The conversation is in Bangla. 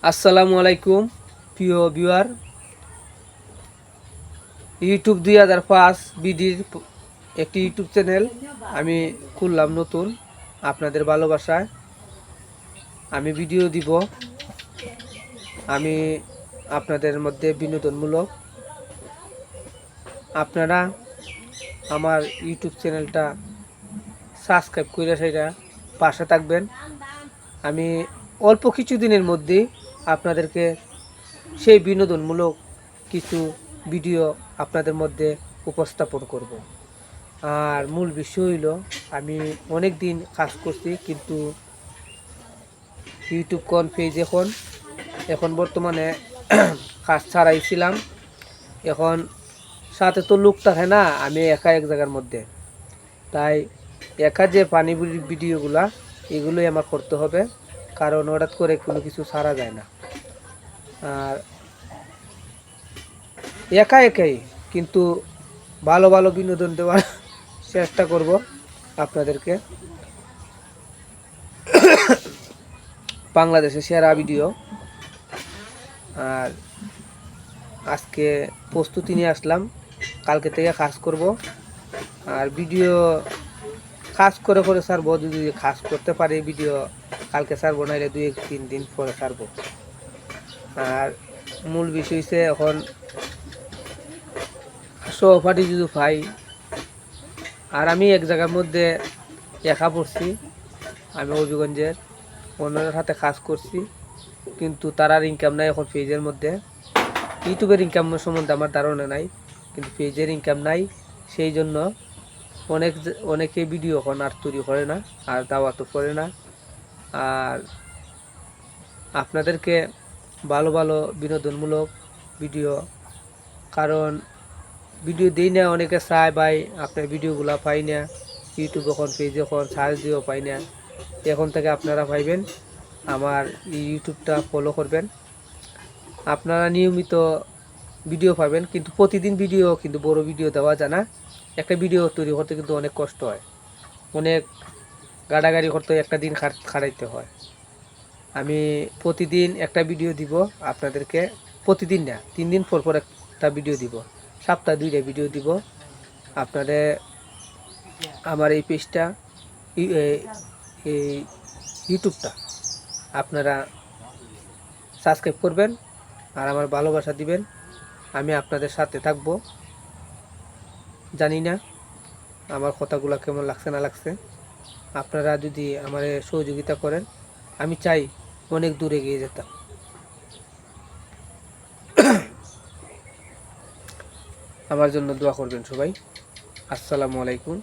আসসালামু আলাইকুম প্রিয় ভিউয়ার। ইউটিউব 2005 বিডির একটি ইউটিউব চ্যানেল আমি খুললাম নতুন। আপনাদের ভালোবাসায় আমি ভিডিও দিব। আমি আপনাদের মধ্যে বিনোদনমূলক। আপনারা আমার ইউটিউব চ্যানেলটা সাবস্ক্রাইব করে সেটা পাশে থাকবেন। আমি অল্প কিছু দিনের মধ্যেই আপনাদেরকে সেই বিনোদনমূলক কিছু ভিডিও আপনাদের মধ্যে উপস্থাপন করব। আর মূল বিষয় হইল, আমি অনেক দিন কাজ করছি কিন্তু ইউটিউব কোন পেজ এখন বর্তমানে কাজ ছাড়াইছিলাম। এখন সাথে তো লোক থাকে না, আমি একা এক জায়গার মধ্যে, তাই একা যে পানি ভিডিওগুলা এগুলোই আমার করতে হবে, কারণ হঠাৎ করে কোনো কিছু ছাড়া যায় না। আর একাই কিন্তু ভালো ভালো বিনোদন দেওয়ার চেষ্টা করব আপনাদেরকে। বাংলাদেশের সেরা ভিডিও। আর আজকে প্রস্তুতি নিয়ে আসলাম, কালকে থেকে কাজ করব। আর ভিডিও কাজ করে ছাড়বো, যদি কাজ করতে পারি ভিডিও কালকে ছাড়বো, নাইলে 2-3 দিন পরে ছাড়বো। আর মূল বিষয় হচ্ছে, এখন সহপাঠী যদি পাই। আর আমি এক জায়গার মধ্যে একা পড়ছি, আমি হবিগঞ্জের অন্যদের সাথে কাজ করছি, কিন্তু তার ইনকাম নাই এখন পেজের মধ্যে। ইউটিউবের ইনকাম সম্বন্ধে আমার ধারণা নাই, কিন্তু পেজের ইনকাম নাই। সেই জন্য অনেকে ভিডিও এখন আর তৈরি করে না, আর দাওয়াতও করে না। আর আপনাদেরকে ভালো ভালো বিনোদনমূলক ভিডিও, কারণ ভিডিও দিই না, অনেকে চায় ভাই আপনার ভিডিওগুলো পাই না, ইউটিউব এখন পেজ এখন সার্চ দিয়েও পাই না। এখন থেকে আপনারা পাইবেন, আমার ইউটিউবটা ফলো করবেন, আপনারা নিয়মিত ভিডিও পাবেন। কিন্তু প্রতিদিন ভিডিও, কিন্তু বড় ভিডিও দেওয়া যায় না। একটা ভিডিও তৈরি করতে কিন্তু অনেক কষ্ট হয়, অনেক গাড়াগাড়ি করতে একটা দিন খাটাইতে হয়। আমি প্রতিদিন একটা ভিডিও দিব আপনাদেরকে, প্রতিদিন না, 3 দিন পর পর একটা ভিডিও দিব, সপ্তাহে 2টা ভিডিও দিব আপনাদের। আমার এই পেজটা, এই ইউটিউবটা আপনারা সাবস্ক্রাইব করবেন আর আমার ভালোবাসা দিবেন। আমি আপনাদের সাথে থাকব। জানি না আমার কথাগুলো কেমন লাগছে না লাগছে। আপনারা যদি আমার সহযোগিতা করেন, আমি চাই অনেক দূরে এগিয়ে যেতাম। আমার জন্য দোয়া করবেন সবাই। আসসালামু আলাইকুম।